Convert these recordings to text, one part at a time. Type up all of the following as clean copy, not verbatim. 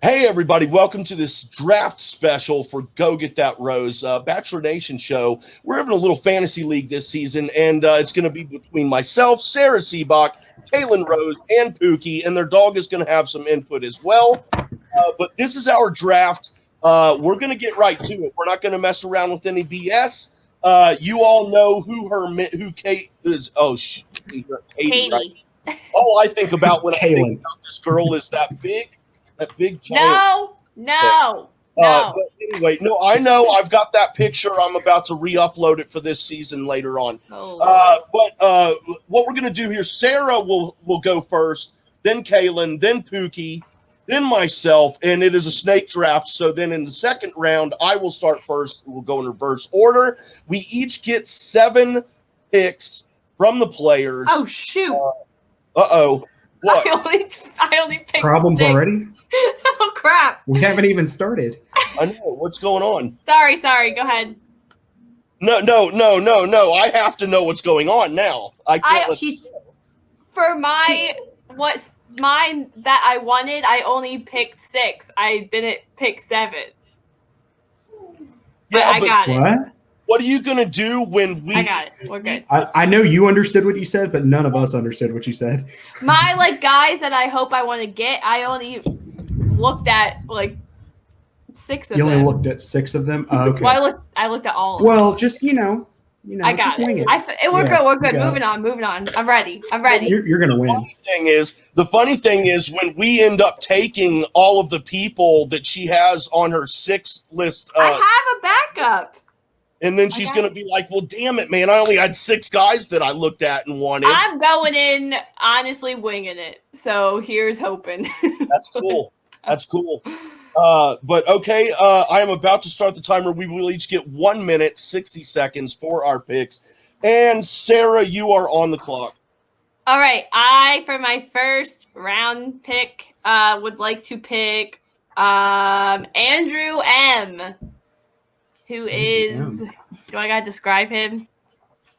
Hey, everybody. Welcome to this draft special for Go Get That Rose Bachelor Nation show. We're having a little fantasy league this season, and it's going to be between myself, Sarah Seabach, Kaylin Rose, and Pookie, and their dog is going to have some input as well. But this is our draft. We're going to get right to it. We're not going to mess around with any BS. You all know who Kate is. Oh, Katie, right? All I think about when I think about this girl is that big giant. No. But anyway, I know I've got that picture. I'm about to re-upload it for this season later on. But what we're going to do here, Sarah will go first, then Kaylin, then Pookie, then myself, and it is a snake draft. So then in the second round, I will start first. We'll go in reverse order. We each get 7 picks from the players. Oh, shoot. What? I only picked Problems 6. already? Oh, crap. We haven't even started. I know. What's going on? Sorry. Go ahead. No. I have to know what's going on now. I can't. For mine that I wanted, I only picked 6. I didn't pick 7. Yeah, I got it. What? What are you going to do when we... I got it. We're good. I know you understood what you said, but none of us understood what you said. My guys that I hope I want to get, I only looked at 6 of them. You only looked at 6 of them? Oh, okay. Well, I looked at all of them. Well, just, I got just wing it. it. We're good. Moving on. I'm ready. You're going to win. The funny thing is when we end up taking all of the people that she has on her 6 list... I have a backup. And then she's going to be like, well, damn it, man. I only had 6 guys that I looked at and wanted. I'm going in, honestly, winging it. So here's hoping. That's cool. But okay, I am about to start the timer. We will each get 1 minute, 60 seconds for our picks. And Sarah, you are on the clock. All right. For my first round pick, would like to pick Andrew M., who is, do I got to describe him?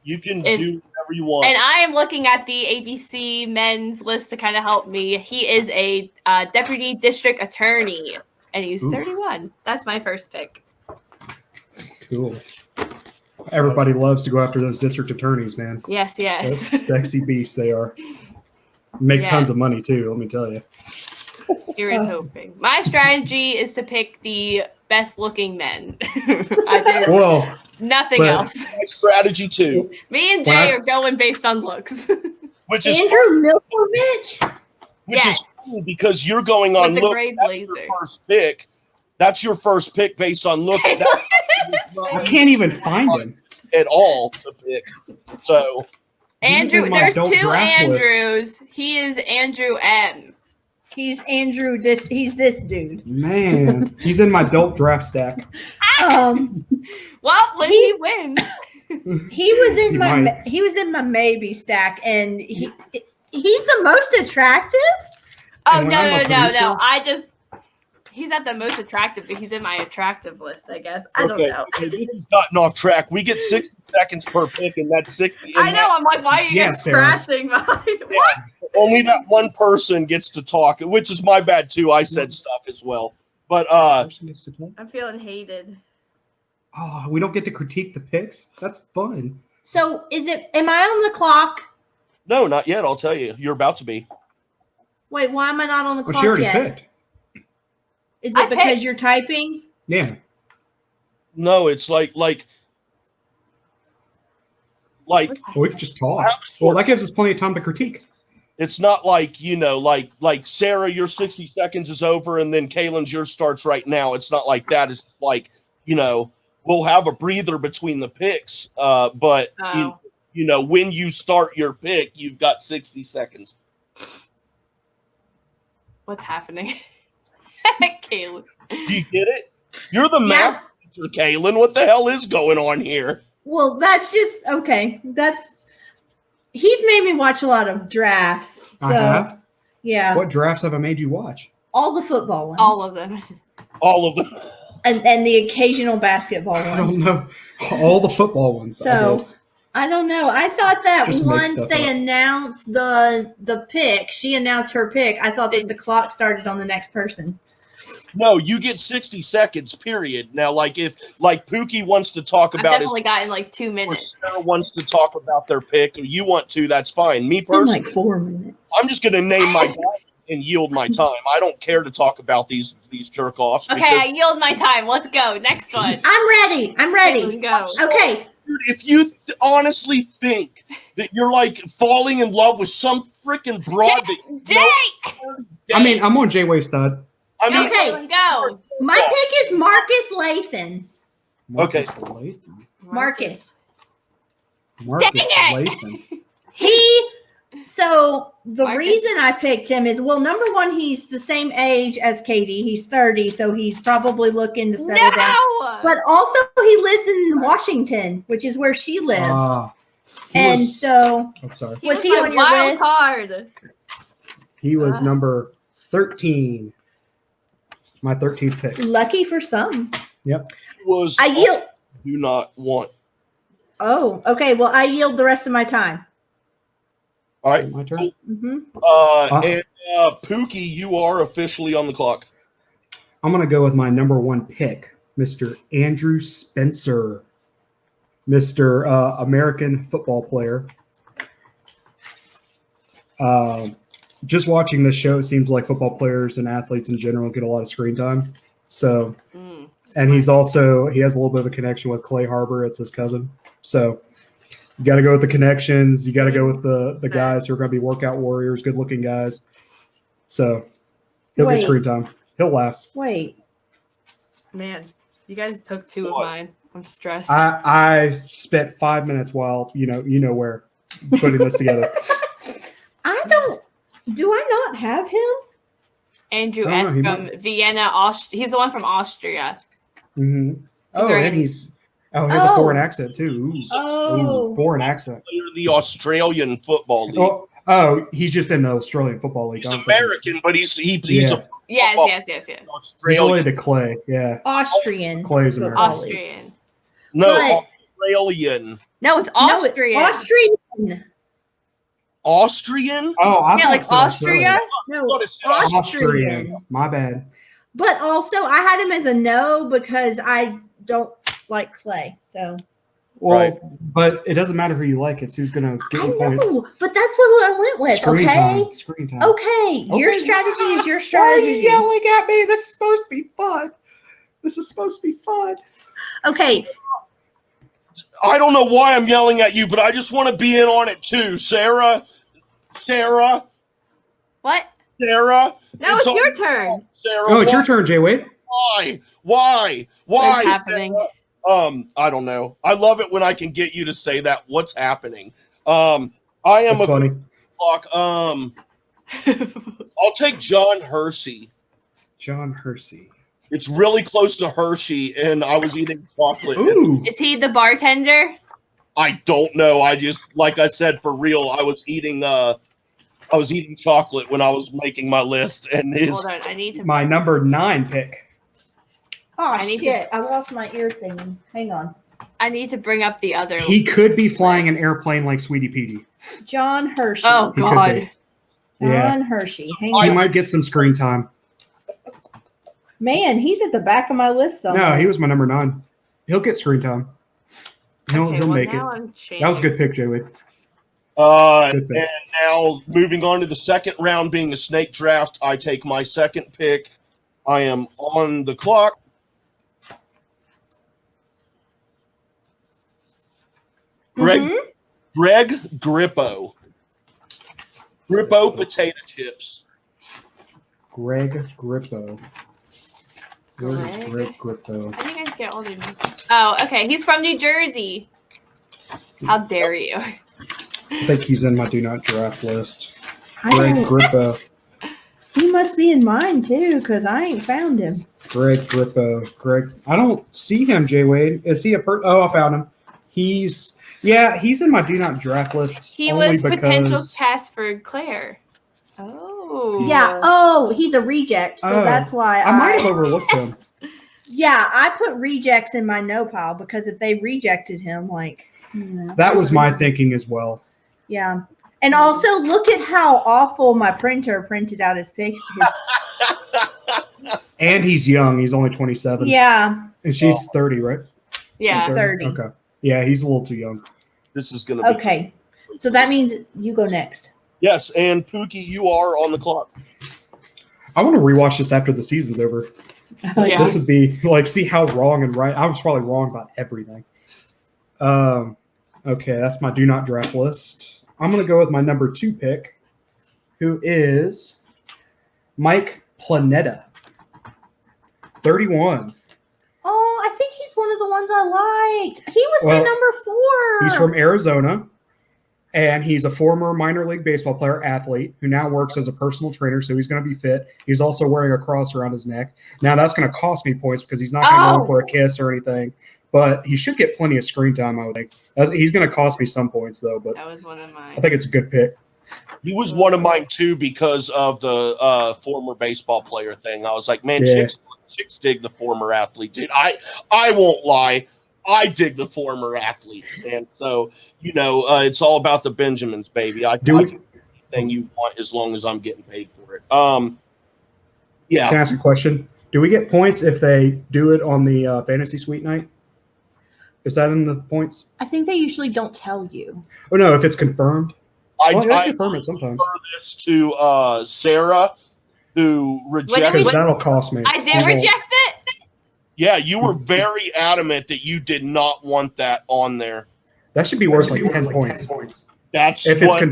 You can do whatever you want. And I am looking at the ABC men's list to kind of help me. He is a deputy district attorney, and he's 31. That's my first pick. Cool. Everybody loves to go after those district attorneys, man. Yes. Those sexy beasts they are. Make tons of money, too, let me tell you. Here is hoping. My strategy is to pick the best-looking men. I do nothing else. My strategy, too. Me and Jay are going based on looks. Which is Andrew Milkovich? Which is cool because you're going on look. That's your first pick. That's your first pick based on looks. I can't even find him at all to pick. So Andrew, there's 2 Andrews. He is Andrew M. He's Andrew. He's this dude. Man, he's in my adult draft stack. Well, when he wins, he was in my maybe stack, and he's the most attractive. Oh no! He's not the most attractive, but he's in my attractive list, I guess. I don't know. Okay, this has gotten off track. We get 60 seconds per pick, and that's 60. I know. I'm like, why are you guys crashing my? What? Only that one person gets to talk, which is my bad too. I said stuff as well, but I'm feeling hated. Oh, we don't get to critique the picks. That's fun. So, am I on the clock? No, not yet. I'll tell you. You're about to be. Wait, why am I not on the clock she already yet? Picked. Is it because you're typing? Yeah. No, it's like. Well, we could just talk. Well, that gives us plenty of time to critique. It's not like, like Sarah, your 60 seconds is over, and then Kaylin's yours starts right now. It's not like that. It's like, we'll have a breather between the picks. But, when you start your pick, you've got 60 seconds. What's happening? Kaylin. Do you get it? You're the math teacher, Kaylin. What the hell is going on here? Well, that's just okay. He's made me watch a lot of drafts. So, I have? Yeah. What drafts have I made you watch? All the football ones. All of them. And the occasional basketball one. I don't know. All the football ones. So I don't know. I thought that once they announced the pick, she announced her pick. I thought that the clock started on the next person. No, you get 60 seconds, period. Now, like if Pookie wants to talk I've about his definitely gotten like 2 or minutes. Sarah wants to talk about their pick, or you want to, that's fine. Me In personally, like 4 minutes. I'm just gonna name my guy and yield my time. I don't care to talk about these jerk offs. Okay, I yield my time. Let's go. Next one. I'm ready. I'm ready. Go. Okay. Dude, if you honestly think that you're like falling in love with some freaking broad that Jay! I mean, I'm on J-Way's side. I mean, Okay. Go. My pick is Marcus Lathan. Okay. Lathan. Marcus. Marcus Dang it! Lathan. So the Marcus. reason I picked him is, well, number one, he's the same age as Katie. He's 30, so he's probably looking to settle down. No! But also, he lives in Washington, which is where she lives. I'm So, sorry. He was was he my on your wild list? card. He was number 13. My 13th pick. Lucky for some. Yep. was I yield. do not want. Oh, okay. Well, I yield the rest of my time. All right. My turn. Hmm. And Pookie, you are officially on the clock. I'm going to go with my number 1 pick, Mr. Andrew Spencer, Mr. American football player. Just watching this show, it seems like football players and athletes in general get a lot of screen time. So, and he has a little bit of a connection with Clay Harbor. It's his cousin. So, you got to go with the connections. You got to go with the guys who are going to be workout warriors, good looking guys. So, he'll get screen time. He'll last. Wait. Man, you guys took 2 of What? mine. I'm stressed. I spent 5 minutes while you know where putting this together. Do I not have him? Andrew I don't S. know, he from Vienna, Austria. He's the one from Austria. Mm-hmm. Oh, there and any- he has a foreign accent too. Oh. Foreign accent. The Australian Football League. Oh, he's just in the Australian Football League. He's American, but he's Yeah. a Yes. He's Australian. related to Clay. Yeah, Austrian. Clay's American. Austrian. No, But- Australian. No, it's No, it's Austrian. Austrian. Austrian? Oh, I Yeah, thought like it said Austria. No, I thought it said Austrian. My bad. But also, I had him as a no because I don't like Clay. So Well, Right. but it doesn't matter who you like. It's who's going to get I you points. know, but that's what I went with. Screen Okay. time. Screen time. Okay. Your Okay. strategy is your Why are you strategy. yelling at me? This is supposed to be fun. This is supposed to be fun. Okay. I don't know why I'm yelling at you, but I just want to be in on it too. Sarah. What? Sarah. No, it's your turn. Sarah. Oh, it's your turn, Jay Wade. Why? What's happening? Sarah? I don't know. I love it when I can get you to say that. What's happening? I am That's funny. clock. I'll take John Hersey. John Hersey. It's really close to Hershey, and I was eating chocolate. Ooh. Is he the bartender? I don't know. I just, like I said, for real, I was eating chocolate when I was making my list, and Hold on, I need to. My number 9 pick. Oh, I need shit. I lost my ear thing. Hang on. I need to bring up the other. He could be flying an airplane like Sweetie Petey. John Hershey. Oh He could God. be. John Yeah. Hershey. Hang He on. might get some screen time. Man, he's at the back of my list somewhere. No, he was my number 9. He'll get screen time. He'll make it. now I'm That was a good pick, Jay Wade. and Good pick. now moving on to the second round, being a snake draft, I take my second pick. I am on the clock. Mhm. Greg Grippo. Grippo potato chips. Greg Grippo. Where is Greg? Greg Grippo? I think I get all these. Oh, okay. He's from New Jersey. How dare you? I think he's in my do not draft list. I Greg don't- Grippo. He must be in mine too, because I ain't found him. Greg Grippo. Greg. I don't see him, Jay Wade. Is he a Oh, I found him. He's in my do not draft list. He only was potential because- cast for Claire. Oh. Yeah. Oh, he's a reject, so Oh, that's why I might have overlooked him. Yeah, I put rejects in my no pile because if they rejected him, like That was my thinking as well. Yeah. And also look at how awful my printer printed out his pic. And he's young. He's only 27. Yeah. And she's 30, right? Yeah. She's 30. Okay. Yeah, he's a little too young. This is going to be Okay. So that means you go next. Yes, and Pookie, you are on the clock. I want to rewatch this after the season's over. Yeah. This would be like, see how wrong and right. I was probably wrong about everything. Okay, that's my do not draft list. I'm going to go with my number 2 pick, who is Mike Planeta, 31. Oh, I think he's one of the ones I liked. He was my Well, number 4. He's from Arizona, and he's a former minor league baseball player athlete who now works as a personal trainer, so he's going to be fit. He's also wearing a cross around his neck. Now, that's going to cost me points because he's not going to go for a kiss or anything, but he should get plenty of screen time, I would think. He's going to cost me some points, though, but That was one of mine. I think it's a good pick. He was one of mine too because of the former baseball player thing. I was like, man, Yeah. chicks dig the former athlete, dude. I won't lie. I dig the former athletes, man. So, it's all about the Benjamins, baby. I do anything you want as long as I'm getting paid for it. Yeah. Can I ask a question? Do we get points if they do it on the fantasy suite night? Is that in the points? I think they usually don't tell you. Oh, no, if it's confirmed. I confirm it sometimes. refer this to Sarah, who rejected. Because that'll cost me. I did reject it. Yeah, you were very adamant that you did not want that on there. That should be worth like 10 points. That's If what it's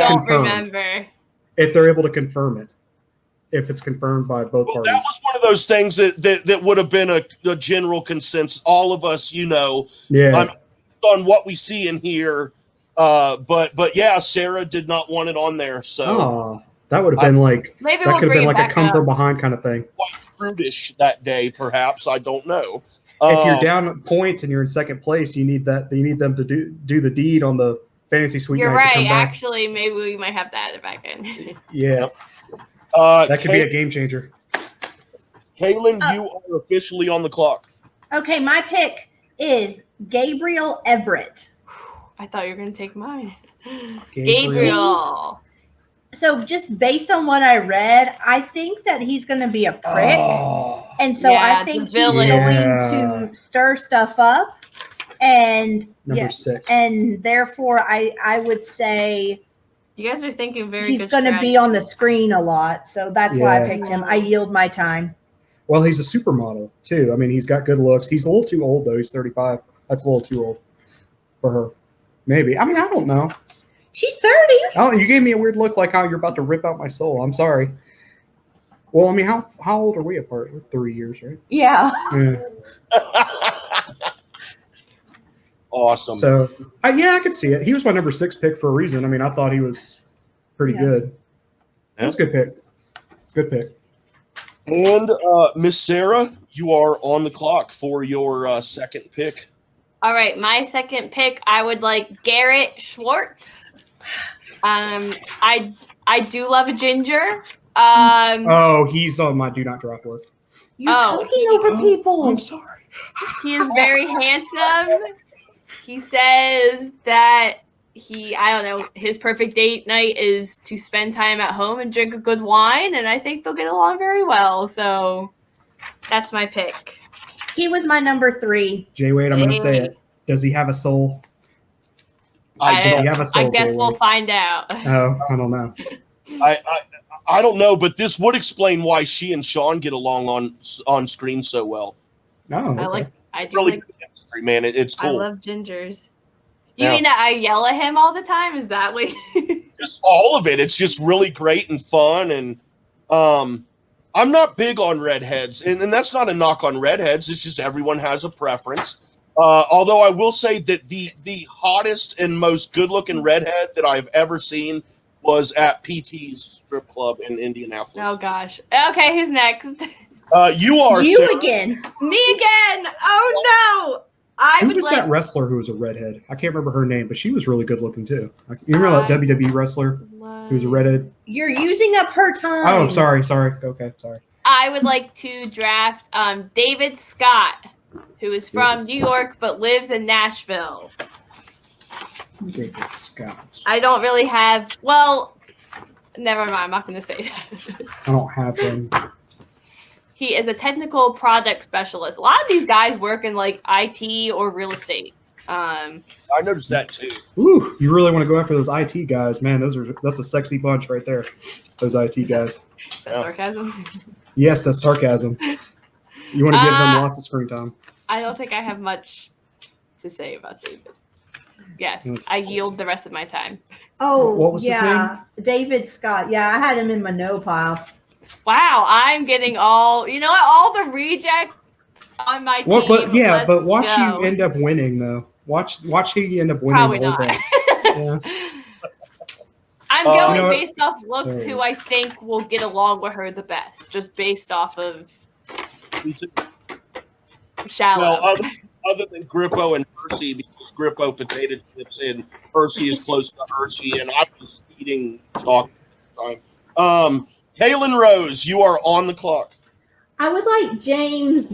don't confirmed. remember. If they're able to confirm it. If it's confirmed by both Well, parties. that was one of those things that would have been a general consensus. All of us, Yeah. on what we see and hear. But yeah, Sarah did not want it on there. So Oh, that would have been like Maybe that we'll could have bring been it like a back come up. from behind kind of thing. quite prudish that day, perhaps. I don't know. If you're down points and you're in second place, you need them to do the deed on the fantasy suite. You're night to right. come back. Actually, maybe we might have that back in. Yeah, that could be a game changer. Kaylin, you are officially on the clock. Okay, my pick is Gabriel Everett. I thought you were going to take mine. Gabriel. Gabriel. So just based on what I read, I think that he's going to be a prick. Oh, And so Yeah, I think the he's villain. going to stir stuff up. And number 6. and therefore I would say You guys are thinking very he's good going to be strategy. on the screen a lot. So that's why I Yeah. picked him. I yield my time. Well, he's a supermodel too. I mean, he's got good looks. He's a little too old though. He's 35. That's a little too old for her. Maybe. I mean, I don't know. She's 30. Oh, you gave me a weird look like how you're about to rip out my soul. I'm sorry. Well, I mean, how old are we apart? We're 3 years, right? Yeah. Yeah. Awesome. So, I could see it. He was my number 6 pick for a reason. I mean, I thought he was pretty Yeah. good. That's a good pick. Good pick. And Miss Sarah, you are on the clock for your second pick. All right, my second pick, I would like Garrett Schwartz. I do love a ginger. Oh, he's on my do not draft list. You're Oh, talking over people. I'm sorry. He is very handsome. He says that his perfect date night is to spend time at home and drink a good wine, and I think they'll get along very well. So that's my pick. He was my number 3. Jay Wade, I'm going to say it. Does he have a soul? Does he have a soul? I guess Jay we'll Wade? find out. Oh, I don't know. I don't know, but this would explain why she and Sean get along on screen so well. No. Okay. I do Really like. good chemistry, man. It's I cool. love gingers. You Yeah. mean that I yell at him all the time? Is that what? Just all of it. It's just really great and fun. And I'm not big on redheads, and that's not a knock on redheads. It's just everyone has a preference. Although I will say that the hottest and most good-looking redhead that I've ever seen was at PT's strip club in Indianapolis. Oh gosh. Okay, who's next? You are You Sarah. again. Me again. Oh no. I Who would was like. that wrestler who was a redhead? I can't remember her name, but she was really good looking too. You remember that WWE wrestler who was a redhead? You're using up her time. Oh, sorry. Okay, sorry. I would like to draft David Scott, who is from David New Scott. York but lives in Nashville. David Scott. I don't really have. Well, never mind. I'm not going to say that. I don't have him. He is a technical product specialist. A lot of these guys work in like IT or real estate. I noticed that too. Ooh, you really want to go after those IT guys, man? That's a sexy bunch right there. Those IT guys. Is that sarcasm? Yes, that's sarcasm. You want to give them lots of screen time. I don't think I have much to say about David. Yes, I yield the rest of my time. Oh, what was his name? David Scott. Yeah, I had him in my no pile. Wow, I'm getting all the rejects on my team. Well, but Let's watch go. you end up winning though. Watch who you end up winning. Probably the whole not. thing. Yeah. I'm going You know based off looks who I think will get along with her the best, just based off of shallow. Well, other than Grippo and Hershey, because Grippo potato chips and Hershey is close to Hershey, and I was eating chocolate at the time. Kaylin Rose, you are on the clock. I would like James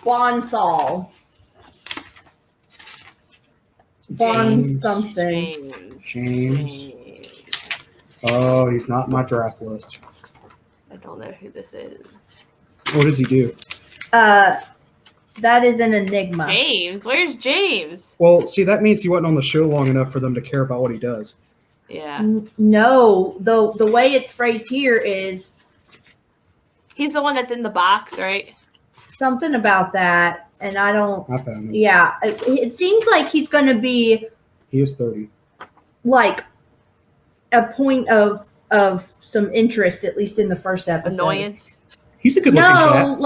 Bonsall. Bon something. James. Oh, he's not in my draft list. I don't know who this is. What does he do? That is an enigma. James, where's James? Well, see, that means he wasn't on the show long enough for them to care about what he does. Yeah. No, the way it's phrased here is He's the one that's in the box, right? something about that, and I don't. I found him. Yeah, it seems like he's going to be He is 30. like a point of some interest, at least in the first episode. Annoyance. He's a good looking No, cat.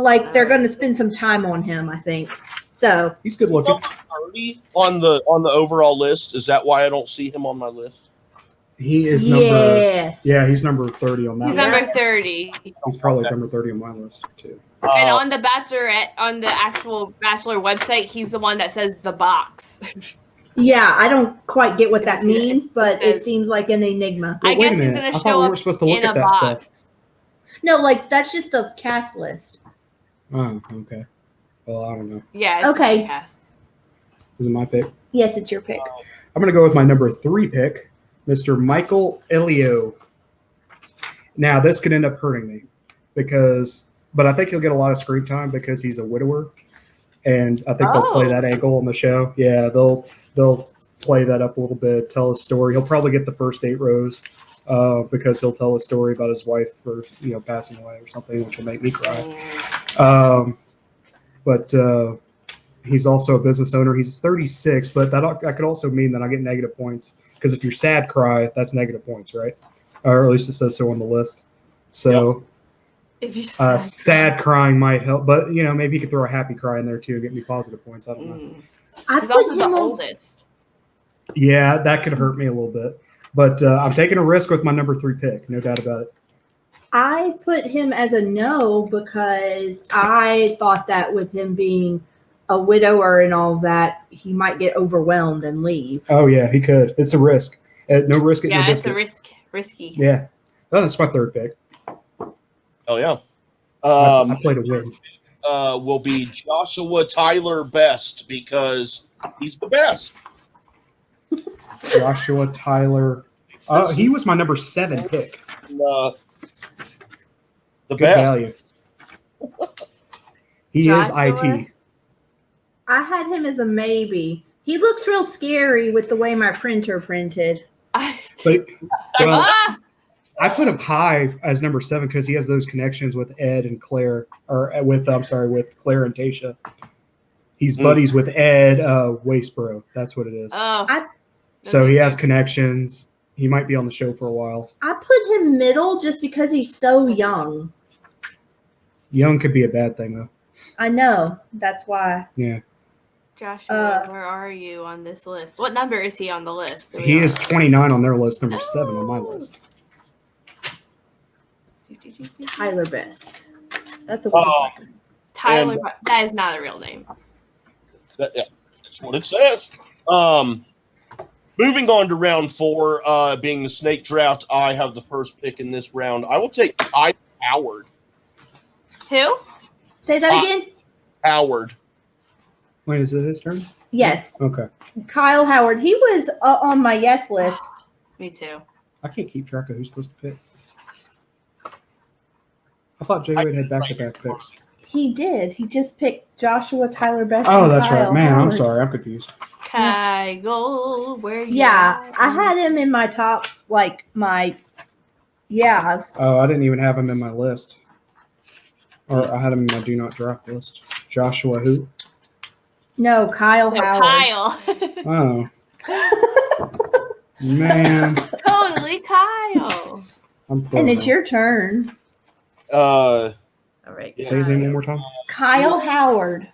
like they're going to spend some time on him, I think. So He's good looking. 30 on the overall list. Is that why I don't see him on my list? He is number. yes, Yeah, he's number 30 on that He's list. number 30. He's probably number 30 on my list too. And on the Bachelorette, on the actual Bachelor website, he's the one that says the box. yeah. I don't quite get what that Let me see. means, but It it seems like an enigma. I Wait a guess he's minute. going I to thought show we were up supposed to look in a at that box. stuff. No, like that's just the cast list. Oh, okay. Well, I don't know. Yeah, it's Okay. just a cast. This is my pick. Yes, it's your pick. I'm going to go with my number 3 pick, Mr. Michael Elio. Now, this could end up hurting me but I think he'll get a lot of screen time because he's a widower, and I think they'll play that angle on the show. Yeah, they'll play that up a little bit, tell his story. He'll probably get the first 8 rows because he'll tell a story about his wife for passing away or something, which will make me cry. But he's also a business owner. He's 36, but that could also mean that I get negative points because if you're sad cry, that's negative points, right? Or at least it says so on the list. So If you sad crying might help, but maybe you could throw a happy cry in there too, get me positive points. I don't know. I He's put also him the on, oldest. Yeah, that could hurt me a little bit, but I'm taking a risk with my number 3 pick, no doubt about it. I put him as a no because I thought that with him being a widower and all of that, he might get overwhelmed and leave. Oh yeah, he could. It's a risk. No risk it, no Yeah, it's biscuit. risky. Yeah, that's my 3rd pick. Oh yeah. I played a win. Will be Joshua Tyler Best because he's the best. Joshua Tyler. He was my number 7 pick. The Good best. value. He Joshua? is IT. I had him as a maybe. He looks real scary with the way my printer printed. But, well, Ah! I put him high as number 7 because he has those connections with Ed and Claire, with Claire and Tasha. He's buddies with Ed Wasteboro. That's what it is. Oh. So he has connections. He might be on the show for a while. I put him middle just because he's so young. Young could be a bad thing, though. I know. That's why. Yeah. Joshua, where are you on this list? What number is he on the list? He is 29 on their list, number 7 on my list. Tyler Best. That's a Tyler. And- That is not a real name. That's what it says. Moving on to round 4, being the snake draft, I have the first pick in this round. I will take Howard. Who? Say that again? Howard. Wait, is it his turn? Yes. Okay. Kyle Howard. He was on my yes list. Me too. I can't keep track of who's supposed to pick. I thought J-Wade had back-to-back picks. He did. He just picked Joshua, Tyler Best. Oh, and that's Kyle right. Man, I'm Howard. sorry. I'm confused. Kyle, where you Yeah, at? I had him in my top, like my. Yeah, Oh, I didn't even have him in my list. Or I had him in my do not draft list. Joshua who? no, Kyle No, Howard. Kyle. Oh. Man. Totally Kyle. I'm And throwing it's up. your turn. All right. Yeah. Say his name one more time. Kyle Howard.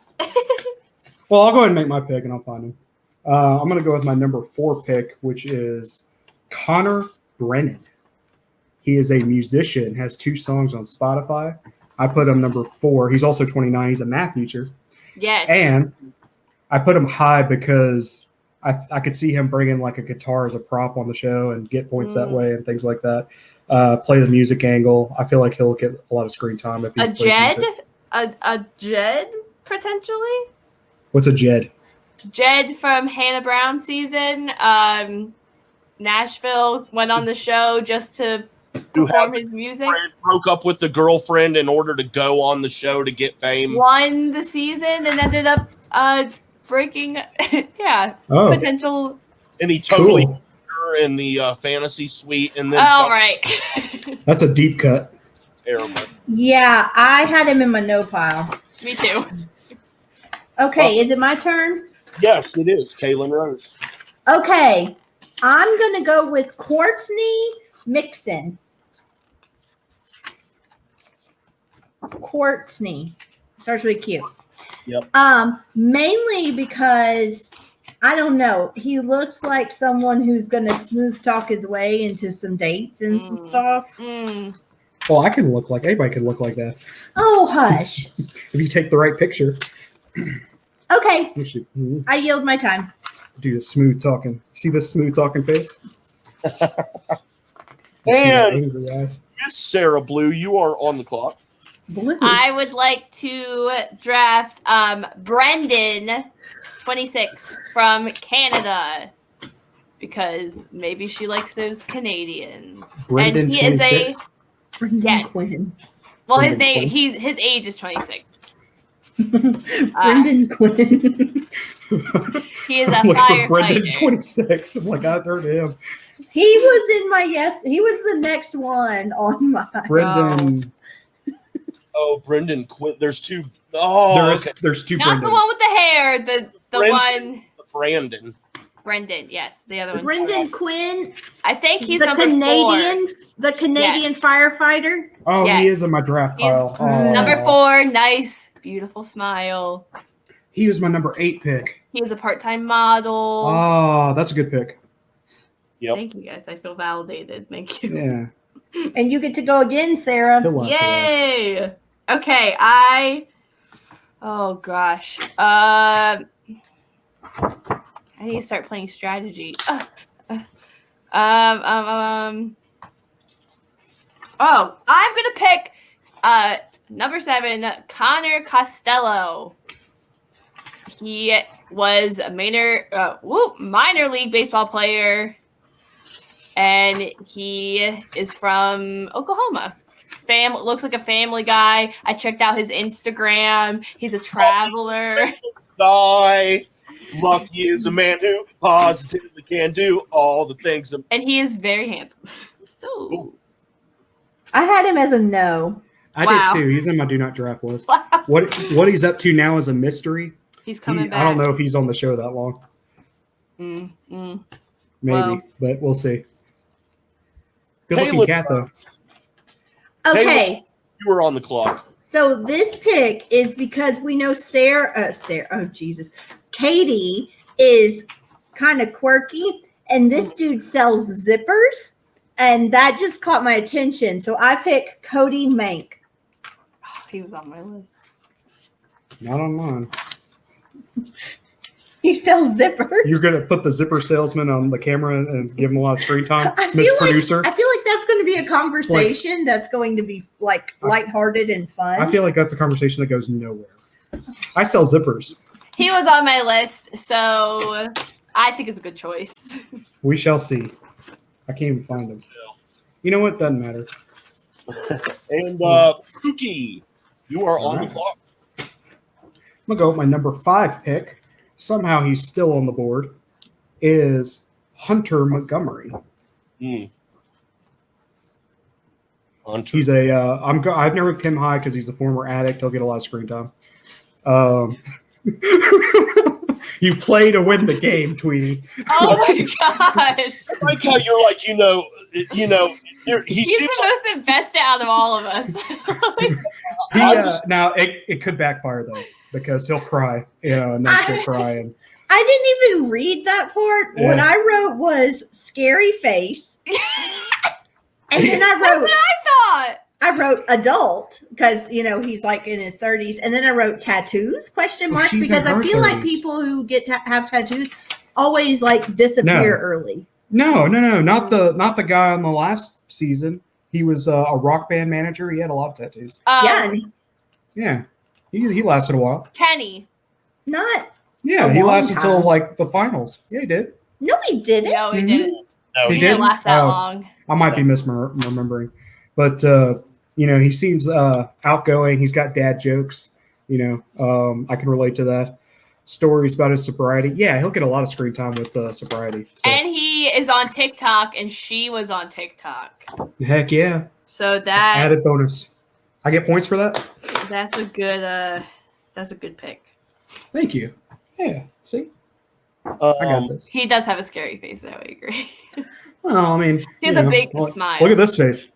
Well, I'll go ahead and make my pick, and I'll find him. I'm going to go with my number 4 pick, which is Connor Brennan. He is a musician, has 2 songs on Spotify. I put him number 4. He's also 29. He's a math teacher. Yes. And I put him high because I could see him bringing like a guitar as a prop on the show and get points that way and things like that. Play the music angle. I feel like he'll get a lot of screen time if he a plays Jed? music. A Jed, potentially? What's a Jed? Jed from Hannah Brown season. Nashville went on the show just to Who perform his music. broke up with the girlfriend in order to go on the show to get fame. Won the season and ended up breaking potential. And he totally Cool. her in the fantasy suite, and then All right. That's a deep cut. terrible. Yeah, I had him in my no pile. Me too. Okay, is it my turn? Yes, it is. Kaylin Rose. Okay, I'm going to go with Courtney Mixon. Courtney. Starts with a Q. Yep. Mainly because, I don't know, he looks like someone who's going to smooth talk his way into some dates and some stuff. Well, I can look like anybody can look like that Oh, hush. if you take the right picture. Okay, You should I yield my time. do the smooth talking. See this smooth talking face? You see that And angry eyes? Miss Sarah Blue, you are on the clock. Blue. I would like to draft Brendan, 26, from Canada. Because maybe she likes those Canadians. Brendan, and he is 26. Brendan yes. Quinn. Well, his Brendan name Quinn? his age is 26. Brendan Quinn. He is a I'm looking for Brendan, firefighter. 26. I'm like, I've heard of him. He was in my he was the next one on my. Brendan. Oh, Brendan Quinn. There's two. Oh, There's 2 Not the Brendans. one with the hair, the Brendan. one Brandon. Brendan, yes. The other one. Brendan Quinn, I think he's the number Canadian, 4. the Canadian firefighter. Oh, Yes. he is in my draft He's pile. Oh. number 4, nice, beautiful smile. He was my number 8 pick. He is a part-time model. Oh, that's a good pick. Yep. Thank you guys. I feel validated. Thank you. Yeah. And you get to go again, Sarah. He'll last a while. Yay! Okay, oh gosh. I need to start playing strategy. Oh, I'm gonna pick number 7, Connor Costello. He was a minor league baseball player, and he is from Oklahoma. Looks like a family guy. I checked out his Instagram. He's a traveler. Die. Lucky is a man who positively can do all the things. And he is very handsome. So, I had him as a no. I Wow. did too. He's in my do not draft list. wow. What he's up to now is a mystery. He's coming back. I don't know if he's on the show that long. Mm. Maybe, Well. but we'll see. Good Hey, looking look, cat though. Okay, You were on the clock. so this pick is because we know Sarah. Oh Jesus, Katie is kind of quirky, and this dude sells zippers, and that just caught my attention. So I pick Cody Mank. Oh, he was on my list. Not on mine. He sells zippers. You're gonna put the zipper salesman on the camera and give him a lot of screen time, I Miss feel Producer. like that's going to be a conversation that's going to be like lighthearted and fun. I feel like that's a conversation that goes nowhere. I sell zippers. He was on my list, so I think it's a good choice. We shall see. I can't even find him. You know what? Doesn't matter. And Pookie, you are on the clock. I'm going to go with my number 5 pick. Somehow he's still on the board. Is Hunter Montgomery. Hunter. He's a. I've never picked him high because he's a former addict. He'll get a lot of screen time. You play to win the game, Tweety. Oh my gosh! I like how you're like, he's He's the most invested out of all of us. Now it could backfire though because he'll cry, and then she'll cry. And I didn't even read that part. Yeah. What I wrote was scary face, and then I wrote. That's what I thought. I wrote adult because he's like in his 30s, and then I wrote tattoos ? She's Because in I her feel like 30s. people who have tattoos always like disappear No. early. No, not the guy on the last season. He was a rock band manager. He had a lot of tattoos. Yeah, and Yeah, he lasted a while. Kenny. not. Yeah, A he long lasted till time. like the finals. Yeah, he did. No, he didn't. No, he Mhm. didn't. no, He He didn't didn't? last that Oh. long. I might be misremembering, but he seems outgoing. He's got dad jokes. I can relate to that. Stories about his sobriety. Yeah, he'll get a lot of screen time with sobriety. So. And he is on TikTok, and she was on TikTok. Heck yeah, So that added bonus. I get points for that. that's a good pick. Thank you. Yeah, see, I Um, got this. He does have a scary face, though. I agree. Well, I mean, He has a big smile. Look at this face.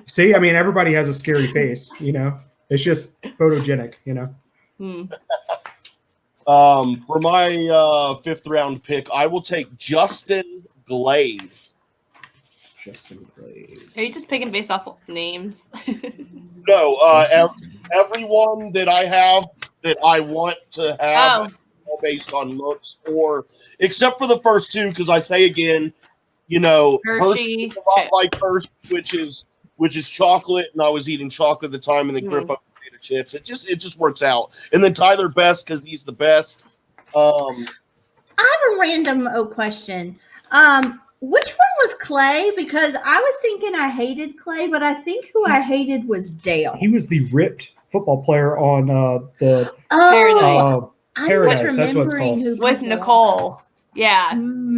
See, I mean, everybody has a scary face. It's just photogenic. Hmm. For my 5th round pick, I will take Justin Glaze. Justin Glaze. Are you just picking based off of names? No, everyone that I have that I want to have all based on looks, or except for the first two, because I say again, Hershey is a lot chips. like Hershey, which is chocolate, and I was eating chocolate at the time, and then grip up potato chips. It just works out. And then Tyler Best because he's the best. I have a random question. Which one was Clay? Because I was thinking I hated Clay, but I think who I hated was Dale. He was the ripped football player on the Paradise. I Paradise, was that's what it's remembering called. who With people- Nicole. Yeah.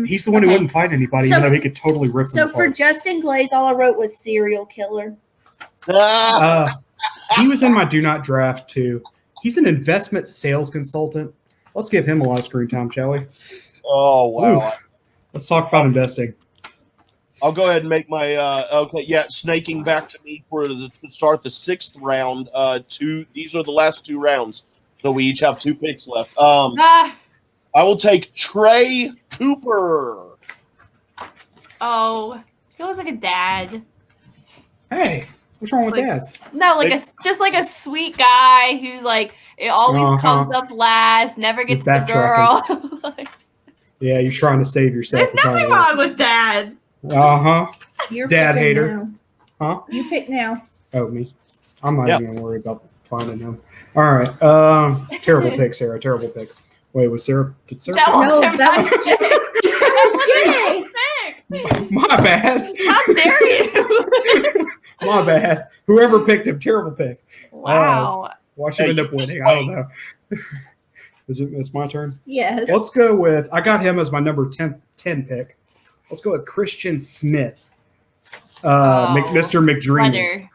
He's the one who Okay. wouldn't fight anybody, So- even though he could totally rip So them for apart. Justin Glaze, all I wrote was serial killer. He was in my do not draft too. He's an investment sales consultant. Let's give him a lot of screen time, shall we? Oh wow! Ooh. Let's talk about investing. I'll go ahead and make my snaking back to me to start the 6th round. These are the last 2 rounds, so we each have 2 picks left. I will take Trey Cooper. Oh, he looks like a dad. Hey, what's wrong with Like- dads? No, just like a sweet guy who's like it always comes up last, never gets the girl. Yeah, you're trying to save yourself. There's nothing wrong with dads. You're Dad picking hater. now. Huh? You pick now. Oh, me. I'm not Yeah. even gonna worry about finding him. All right. Terrible pick, Sarah. Terrible pick. Wait, was Sarah? Did Sarah? That pick? was No, that was Jay. That was My bad. How dare you? My bad. Whoever picked him, terrible pick. Wow. Watch him Hey, end up winning. I don't know. It's my turn. Yes. Let's go with. I got him as my number 10 pick. Let's go with Christian Smith. Mr. McDreamy. Weather.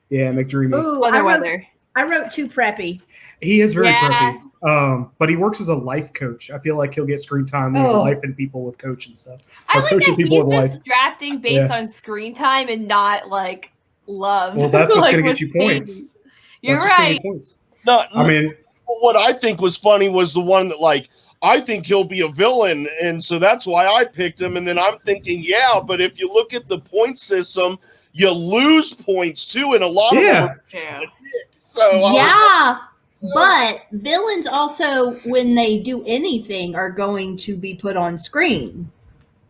Yeah, McDreamy. Ooh, Weather. I wrote too preppy. He is very Yeah. preppy. But he works as a life coach. I feel like he'll get screen time, life and people with coach and stuff. I Or like coaching that people he's with just life. drafting based on screen time and not like love. Well, that's what's Like, going to with get you points. baby. You're That's what's gonna right. get points. No, I mean, what I think was funny was the one that I think he'll be a villain, and so that's why I picked him. And then I'm thinking, yeah, but if you look at the point system, you lose points too, and a lot of them yeah. are Yeah. so. I was Yeah. But villains also, when they do anything, are going to be put on screen.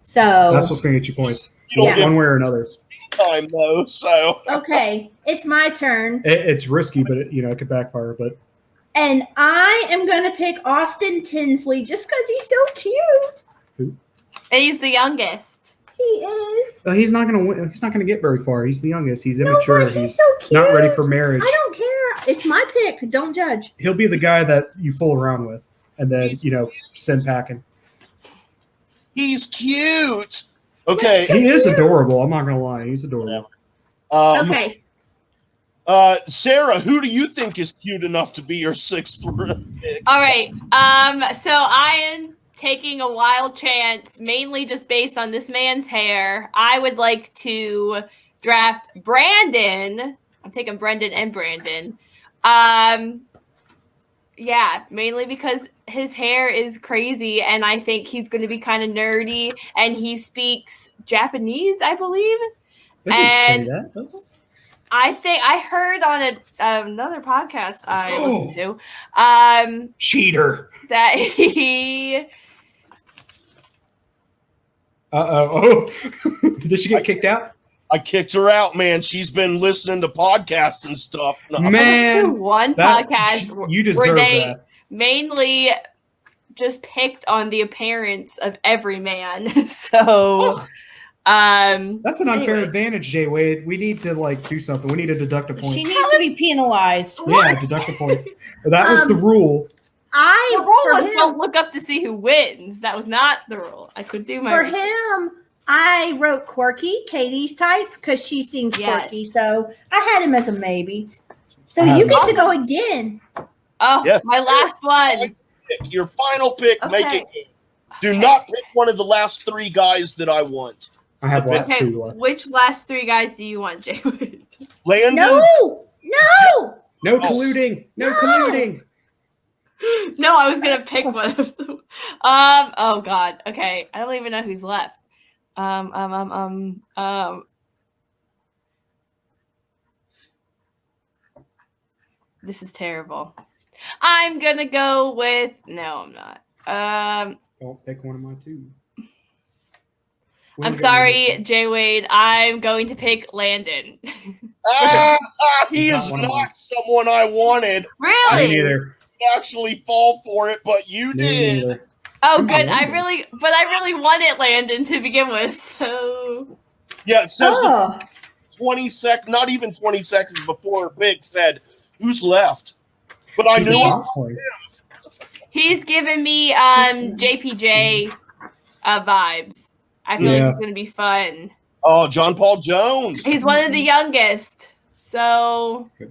So That's what's going to get you points. You don't Yeah. One way or another. time though, so okay, it's my turn. It's risky, but it could backfire. But And I am going to pick Austin Tinsley just because he's so cute. And he's the youngest. He is. He's not going to win. He's not going to get very far. He's the youngest. He's immature. But he's he's so cute. not ready for marriage. I don't care. It's my pick. Don't judge. He'll be the guy that you fool around with, and then send packing. He's cute. Okay. He is adorable. I'm not going to lie. He's adorable. Okay. Sarah, who do you think is cute enough to be your 6th round pick? All right. So I am taking a wild chance, mainly just based on this man's hair. I would like to draft Brandon. I'm taking Brendan and Brandon. Yeah, mainly because his hair is crazy, and I think he's going to be kind of nerdy, and he speaks Japanese, I believe. They didn't say that, does it? I think I heard on another podcast I listened to Cheater. that he. Oh, did she get kicked out? I kicked her out, man. She's been listening to podcasts and stuff. No. Man, one podcast you deserve where they that. mainly just picked on the appearance of every man. So, That's an unfair anyway. advantage, Jay Wade. We need to do something. We need to deduct a point. She needs to be penalized. Yeah, deduct a point. That was the rule. The rule For was him- don't look up to see who wins. That was not the rule. I could do my For research. him, I wrote quirky, Katie's type, because she seems Yes. quirky. So I had him as a maybe. So I you have get him. to go again. Oh, Yes. my last one. Your final pick, Okay. make it. Do not pick one of the last 3 guys that I want. I have Okay, 2 left. which last 3 guys do you want, Jay? Landon, No, No colluding. No colluding. No, I was gonna pick one of them. Oh God. Okay, I don't even know who's left. This is terrible. I'm gonna go with. No, I'm not. Don't pick one of my 2. I'm sorry, Jay Wade. I'm going to pick Landon. He Not is one of mine. not someone I wanted. Me Really? neither. Actually, fall for it, but you Me did. neither. Oh, Come good. on. I really wanted Landon to begin with. So Yeah, it says Oh, 20 seconds, not even 20 seconds before her pick said, "Who's left?" But I He's knew a it. boss boy. he's giving me JPJ vibes. I feel like Yeah. it's gonna be fun. Oh, John Paul Jones. He's one of the youngest, so yeah,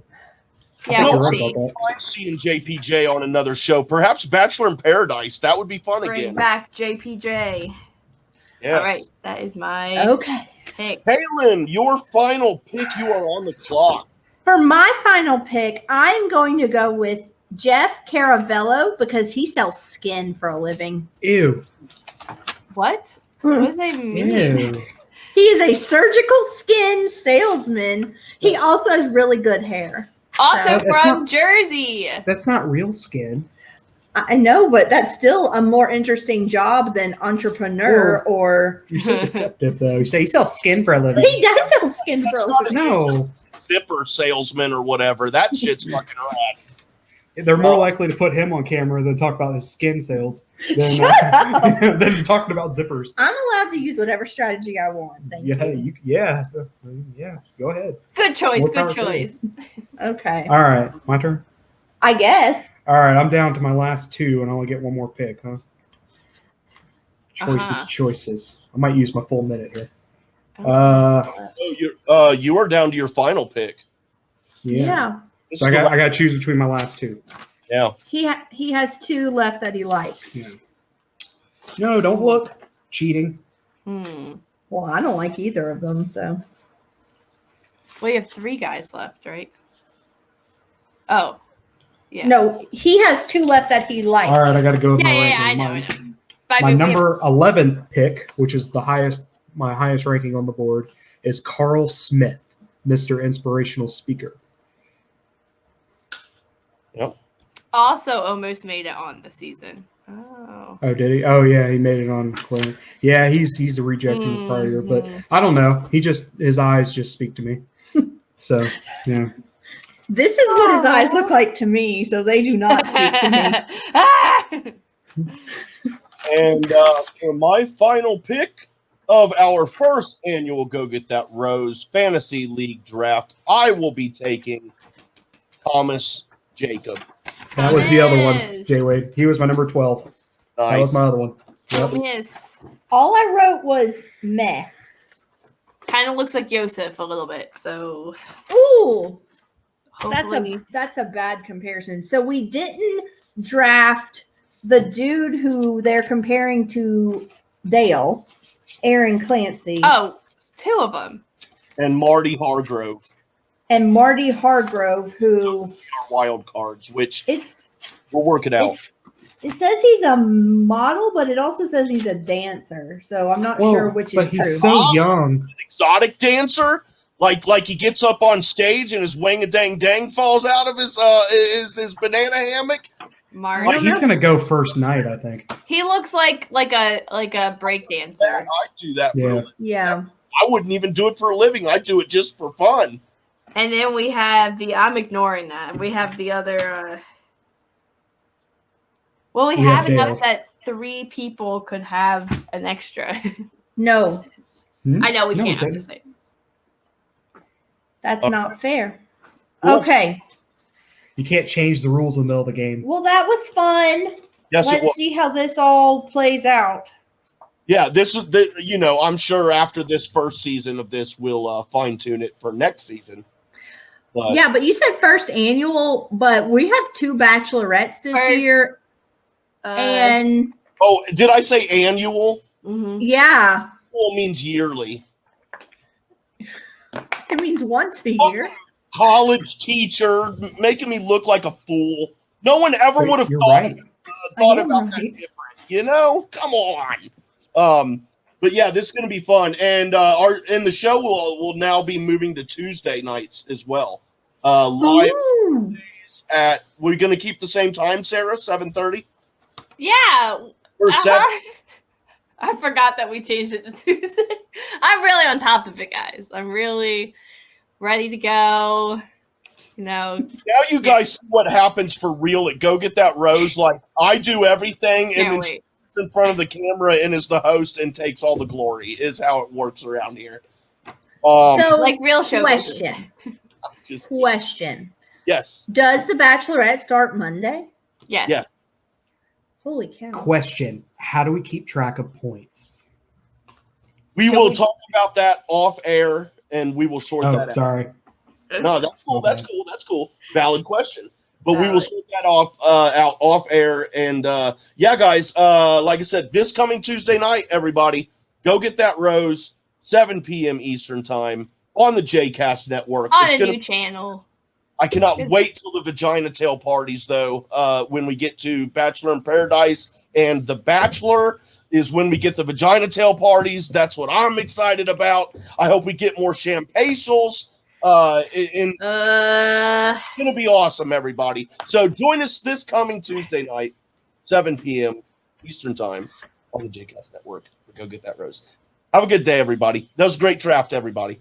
You're we'll right see. about that. I'm seeing JPJ on another show, perhaps Bachelor in Paradise. That would be fun Bring again. back JPJ. Yes. All right, that is my okay. pick. Halen, your final pick. You are on the clock. For my final pick, I'm going to go with Jeff Caravello because he sells skin for a living. Ew. What? What does that even mean? Ew. He is a surgical skin salesman. He also has really good hair. Also That's from not- Jersey. That's not real skin. I know, but that's still a more interesting job than entrepreneur or You're so deceptive, though. You say he sells skin for a living. he does sell skin for a That's living. No. Zipper salesman or whatever. That shit's fucking rad. They're more likely to put him on camera than talk about his skin sales than, Shut up. than talking about zippers. I'm allowed to use whatever strategy I want. Thank you. Yeah. Go ahead. Good choice. More Good power to choice. Okay. All right, my turn. I guess. All right, I'm down to my last 2, and I only get one more pick, huh? Choices. I might use my full minute here. You are down to your final pick. Yeah. So I got to choose between my last 2. Yeah. He has 2 left that he likes. Yeah. No, don't look. Cheating. Well, I don't like either of them, so. We have 3 guys left, right? Oh. Yeah. No, he has 2 left that he likes. All right, I got to go with my Yeah, ranking. I know. But I My mean, we have- number 11 pick, which is my highest ranking on the board, is Carl Smith, Mr. Inspirational Speaker. Yep. also almost made it on the season. Oh. Oh, did he? Oh, yeah, he made it on Clean. Yeah, he's a reject from the prior year, but I don't know. His eyes just speak to me. So, yeah. This is what his eyes look like to me, so they do not speak to me. And for my final pick, of our first annual Go Get That Rose Fantasy League draft, I will be taking Thomas Jacob. That was the other one, Thomas. Jay Wade. He was my number 12. That was Nice. my other one. Yep. Thomas. All I wrote was meh. Kind of looks like Yosef a little bit. So Ooh, hopefully. that's a bad comparison. So we didn't draft the dude who they're comparing to Dale, Aaron Clancy, Oh, it's two of them. And Marty Hargrove and Marty Hargrove, who are wild cards, which it's we'll work it out. it says he's a model, but it also says he's a dancer. So I'm not sure which is but he's true. so young. Exotic dancer, like he gets up on stage and his wang-a-dang-dang falls out of his banana hammock. Marty. Like, he's gonna go first night, I think. He looks like a break dancer. I'd do that for a Yeah. living. Yeah. I wouldn't even do it for a living. I'd do it just for fun. And then we have I'm ignoring that. We have the other. Well, we We have have enough Dale. that 3 people could have an extra. No, I know we No, can't. I'm that- just saying. that's not fair. Cool. Okay. You can't change the rules in the middle of the game. Well, that was fun. Yes, it Let's was. see how this all plays out. Yeah, this is I'm sure after this first season of this, we'll fine tune it for next season. But Yeah, but you said first annual, but we have 2 bachelorettes this First- year. And oh, did I say annual? Mhm. yeah, Well, means yearly. it means once a year. College teacher making me look like a fool. No one ever But would have you're thought right. thought I am about that right. different. Come on. But yeah, this is going to be fun, and the show will now be moving to Tuesday nights as well. Live Ooh. at we're going to keep the same time, Sarah, 7:30 Yeah. or 7. I forgot that we changed it to Tuesday. I'm really on top of it, guys. I'm really ready to go. Now you guys see what happens for real at Go Get That Rose. Like I do everything, and Can't then wait. she sits in front of the camera and is the host and takes all the glory. Is how it works around here. So, Like real show. question. Just Question. yes. Does the Bachelorette start Monday? Yes. Yeah. Holy cow. Question: how do we keep track of points? We So will we- talk about that off air, and we will sort Oh, that out. sorry. No, that's cool. Okay. That's cool. That's cool. Valid question. But we will Valid. sort that out off air. And yeah, guys, like I said, this coming Tuesday night, everybody, Go Get That Rose, 7 p.m. Eastern time on the JCast Network. On It's a gonna- new channel. I cannot wait till the vagina tail parties, though, when we get to Bachelor in Paradise and The Bachelor is when we get the vagina tail parties. That's what I'm excited about. I hope we get more champagnesials. It's going to be awesome, everybody. So join us this coming Tuesday night, 7 p.m. Eastern time on the JCast Network. Go Get That Rose. Have a good day, everybody. That was a great draft, everybody.